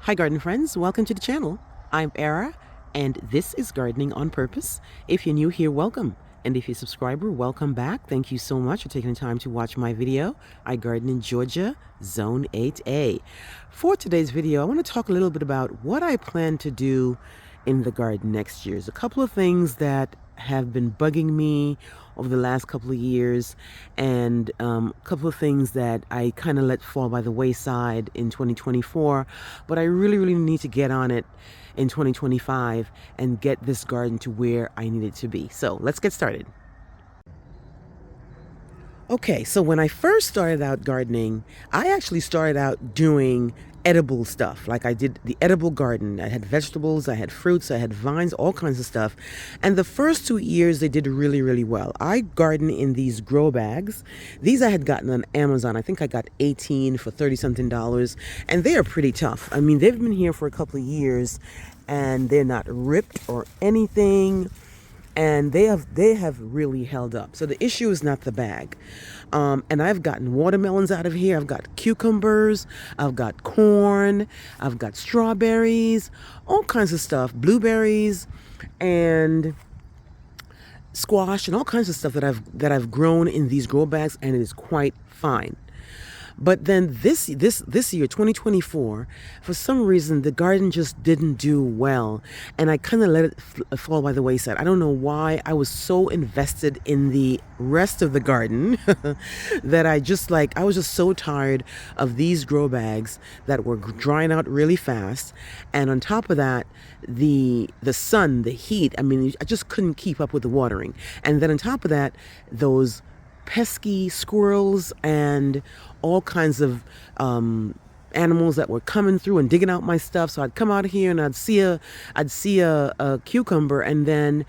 Hi garden friends, welcome to the channel. I'm Era and this is Gardening on Purpose. If you're new here, welcome. And if you're a subscriber, welcome back. Thank you so much for taking the time to watch my video. I garden in Georgia, Zone 8A. For today's video, I want to talk a little bit about what I plan to do in the garden next year. There's a couple of things that have been bugging me over the last couple of years, and a couple of things that I kind of let fall by the wayside in 2024, but I really need to get on it in 2025 and get this garden to where I need it to be. So let's get started. Okay, so when I first started out gardening, I actually started out doing edible stuff. Like I did the edible garden. I had vegetables, I had fruits, I had vines, all kinds of stuff. And the first 2 years they did really well. I garden in these grow bags. These I had gotten on Amazon. I think I got 18 for 30 something dollars, and they are pretty tough. I mean, they've been here for a couple of years and they're not ripped or anything. And they have really held up. So the issue is not the bag. And I've gotten watermelons out of here. I've got cucumbers. I've got corn. I've got strawberries, all kinds of stuff, blueberries, and squash, and all kinds of stuff that I've grown in these grow bags, and it is quite fine. But then this year, 2024, for some reason, the garden just didn't do well. And I kind of let it fall by the wayside. I don't know why. I was so invested in the rest of the garden that I was just so tired of these grow bags that were drying out really fast. And on top of that, the sun, the heat, I mean, I just couldn't keep up with the watering. And then on top of that, those pesky squirrels and all kinds of animals that were coming through and digging out my stuff. So I'd come out here and I'd see a cucumber, and then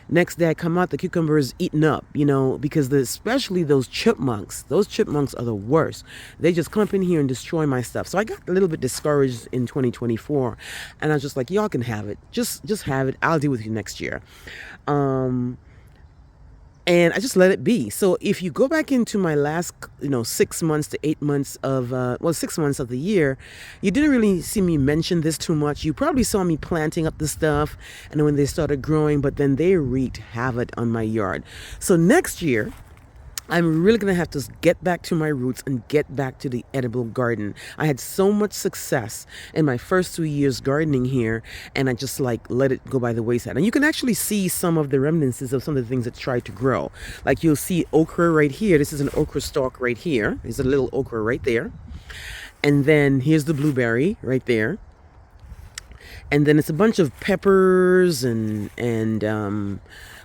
next day I come out, the cucumber is eaten up, because especially those chipmunks are the worst. They just come up in here and destroy my stuff. So I got a little bit discouraged in 2024, and I was just like, y'all can have it. Just have it. I'll deal with you next year. And I just let it be. So if you go back into my last, 6 months to 8 months of, 6 months of the year, you didn't really see me mention this too much. You probably saw me planting up the stuff and when they started growing, but then they wreaked havoc on my yard. So next year, I'm really going to have to get back to my roots and get back to the edible garden. I had so much success in my first 2 years gardening here, and I just let it go by the wayside. And you can actually see some of the remnants of some of the things that tried to grow. Like you'll see okra right here. This is an okra stalk right here. There's a little okra right there. And then here's the blueberry right there. And then it's a bunch of peppers and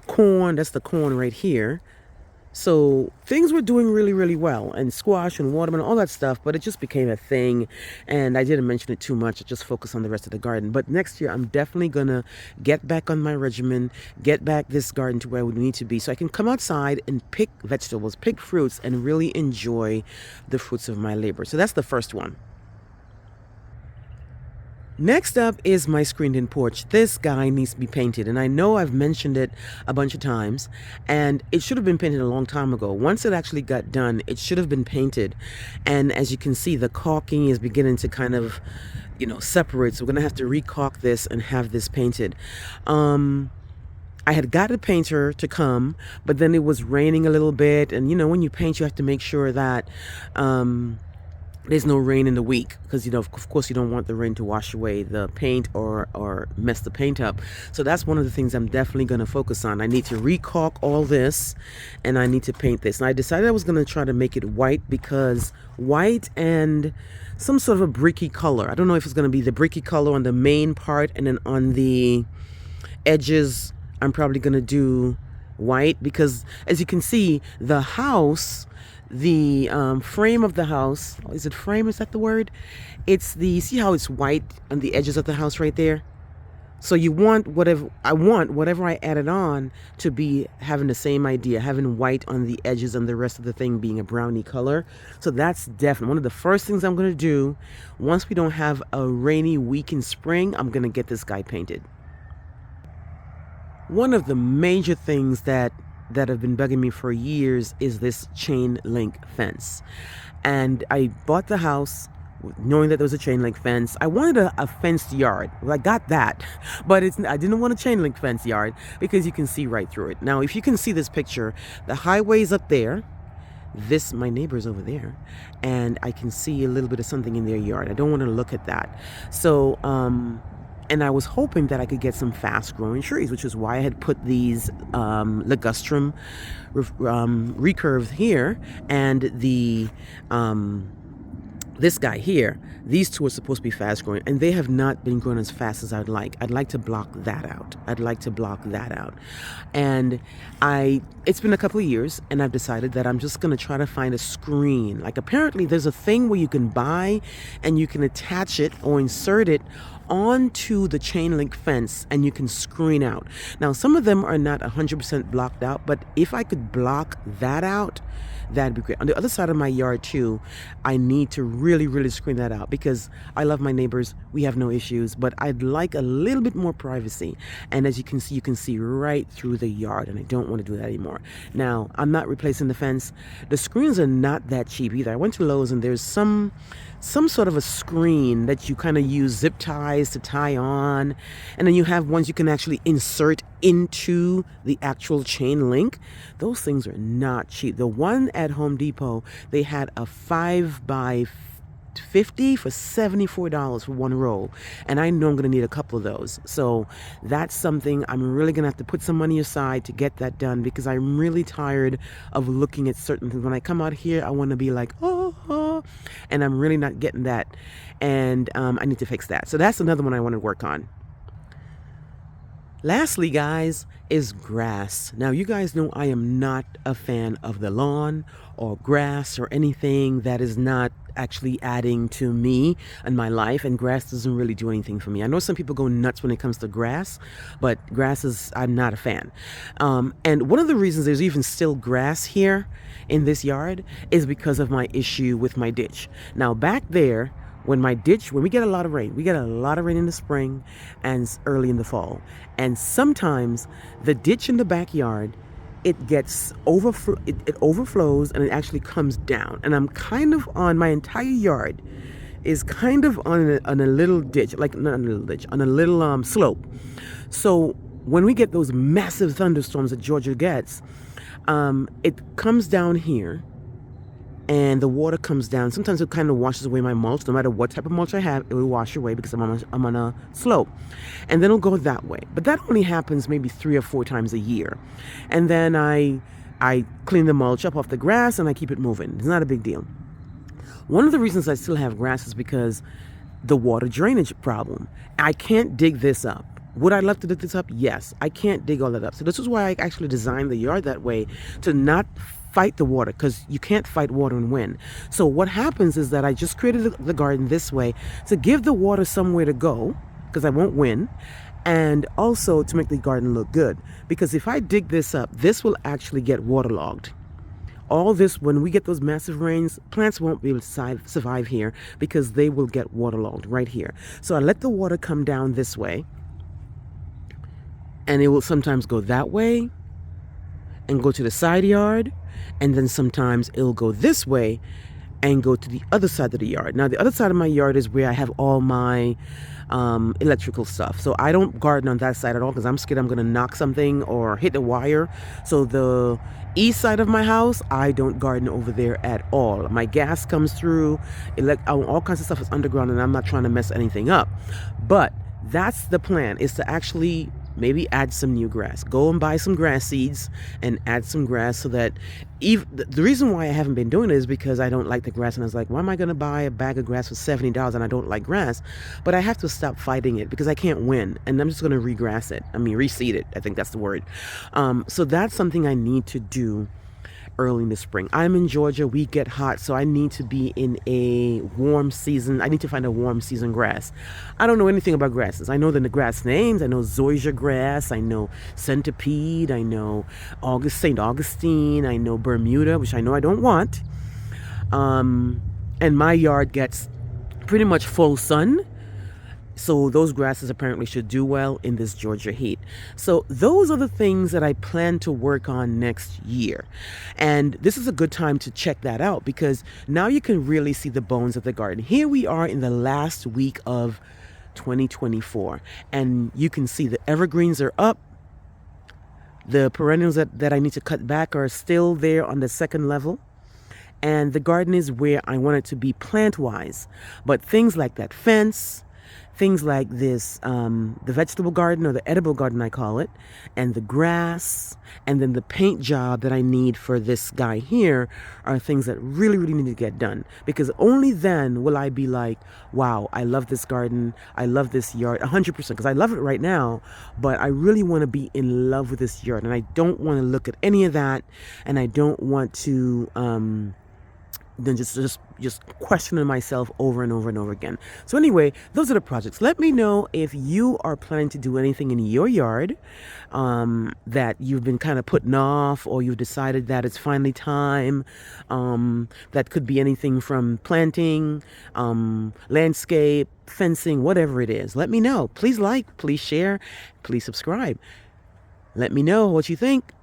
corn. That's the corn right here. So things were doing really well, and squash and watermelon, all that stuff, but it just became a thing, and I didn't mention it too much. I just focused on the rest of the garden. But next year, I'm definitely going to get back on my regimen, get back this garden to where we need to be, so I can come outside and pick vegetables, pick fruits, and really enjoy the fruits of my labor. So that's the first one. Next up is my screened-in porch. This guy needs to be painted, and I know I've mentioned it a bunch of times, and it should have been painted a long time ago. Once it actually got done, it should have been painted, and as you can see, the caulking is beginning to kind of, separate, so we're going to have to re-caulk this and have this painted. I had got a painter to come, but then it was raining a little bit, and when you paint, you have to make sure that there's no rain in the week, because of course you don't want the rain to wash away the paint or mess the paint up. So that's one of the things I'm definitely going to focus on. I need to re-caulk all this, and I need to paint this. And I decided I was going to try to make it white, because white and some sort of a bricky color. I don't know if it's going to be the bricky color on the main part, and then on the edges I'm probably going to do white, because as you can see, the house, the frame of the house, is it frame, is that the word? See how it's white on the edges of the house right there? So whatever I added on to be having the same idea, having white on the edges and the rest of the thing being a brownie color. So that's definitely one of the first things I'm going to do. Once we don't have a rainy week in spring, I'm going to get this guy painted. One of the major things that have been bugging me for years is this chain link fence. And I bought the house knowing that there was a chain link fence. I wanted a fenced yard. Well, I got that, but I didn't want a chain link fence yard because you can see right through it. Now, if you can see this picture, the highway's up there. My neighbor's over there, and I can see a little bit of something in their yard. I don't want to look at that. So, and I was hoping that I could get some fast growing trees, which is why I had put these ligustrum recurves here, and this guy here. These two are supposed to be fast growing, and they have not been growing as fast as I'd like. I'd like to block that out. And it's been a couple of years, and I've decided that I'm just going to try to find a screen. Like, apparently there's a thing where you can buy and you can attach it or insert it onto the chain link fence, and you can screen out. Now, some of them are not 100% blocked out, but if I could block that out, that'd be great. On the other side of my yard too, I need to really, really screen that out because I love my neighbors. We have no issues, but I'd like a little bit more privacy. And as you can see right through the yard, and I don't want to do that anymore. Now, I'm not replacing the fence. The screens are not that cheap either. I went to Lowe's, and there's some sort of a screen that you kind of use zip ties to tie on, and then you have ones you can actually insert into the actual chain link. Those things are not cheap. The one at Home Depot, they had a 5x50 for $74 for one roll, and I know I'm going to need a couple of those. So that's something I'm really going to have to put some money aside to get that done, because I'm really tired of looking at certain things. When I come out here, I want to be like, oh, and I'm really not getting that, and I need to fix that. So that's another one I want to work on. Lastly, guys, is grass. Now, you guys know I am not a fan of the lawn or grass or anything that is not actually adding to me and my life, and grass doesn't really do anything for me. I know some people go nuts when it comes to grass, but I'm not a fan. And one of the reasons there's even still grass here in this yard is because of my issue with my ditch. Now, back there, when we get a lot of rain, in the spring and early in the fall, and sometimes the ditch in the backyard, it gets it overflows, and it actually comes down, and I'm kind of on my entire yard is kind of on a little ditch, like not a little ditch, on a little slope. So when we get those massive thunderstorms that Georgia gets, it comes down here, and the water comes down. Sometimes it kind of washes away my mulch. No matter what type of mulch I have, it will wash away because I'm on a slope. And then it'll go that way. But that only happens maybe 3 or 4 times a year. And then I clean the mulch up off the grass, and I keep it moving. It's not a big deal. One of the reasons I still have grass is because the water drainage problem. I can't dig this up. Would I love to dig this up? Yes. I can't dig all that up. So this is why I actually designed the yard that way, to not fight the water, because you can't fight water and wind. So what happens is that I just created the garden this way to give the water somewhere to go, because I won't win, and also to make the garden look good. Because if I dig this up, this will actually get waterlogged. All this, when we get those massive rains, plants won't be able to survive here because they will get waterlogged right here. So I let the water come down this way, and it will sometimes go that way and go to the side yard, and then sometimes it'll go this way and go to the other side of the yard. Now, the other side of my yard is where I have all my electrical stuff. So I don't garden on that side at all because I'm scared I'm going to knock something or hit a wire. So the east side of my house, I don't garden over there at all. My gas comes through, all kinds of stuff is underground, and I'm not trying to mess anything up. But that's the plan, is to actually maybe add some new grass. Go and buy some grass seeds and add some grass, so that the reason why I haven't been doing it is because I don't like the grass, and I was like, why am I going to buy a bag of grass for $70 and I don't like grass? But I have to stop fighting it because I can't win, and I'm just going to reseed it. I think that's the word. So that's something I need to do early in the spring. I'm in Georgia. We get hot, so I need to be in a warm season. I need to find a warm season grass. I don't know anything about grasses. I know the grass names. I know zoysia grass. I know centipede. I know St. Augustine. I know Bermuda, which I know I don't want. And my yard gets pretty much full sun. So those grasses apparently should do well in this Georgia heat. So those are the things that I plan to work on next year. And this is a good time to check that out because now you can really see the bones of the garden. Here we are in the last week of 2024, and you can see the evergreens are up. The perennials that I need to cut back are still there on the second level. And the garden is where I want it to be plant-wise. But things like that fence, things like this, the vegetable garden or the edible garden, I call it, and the grass, and then the paint job that I need for this guy here are things that really, really need to get done. Because only then will I be like, wow, I love this garden, I love this yard, 100%, because I love it right now, but I really want to be in love with this yard, and I don't want to look at any of that, and I don't want to then just questioning myself over and over and over again. So anyway, those are the projects. Let me know if you are planning to do anything in your yard that you've been kind of putting off, or you've decided that it's finally time. That could be anything from planting, landscape, fencing, whatever it is. Let me know. Please like, please share, please subscribe. Let me know what you think.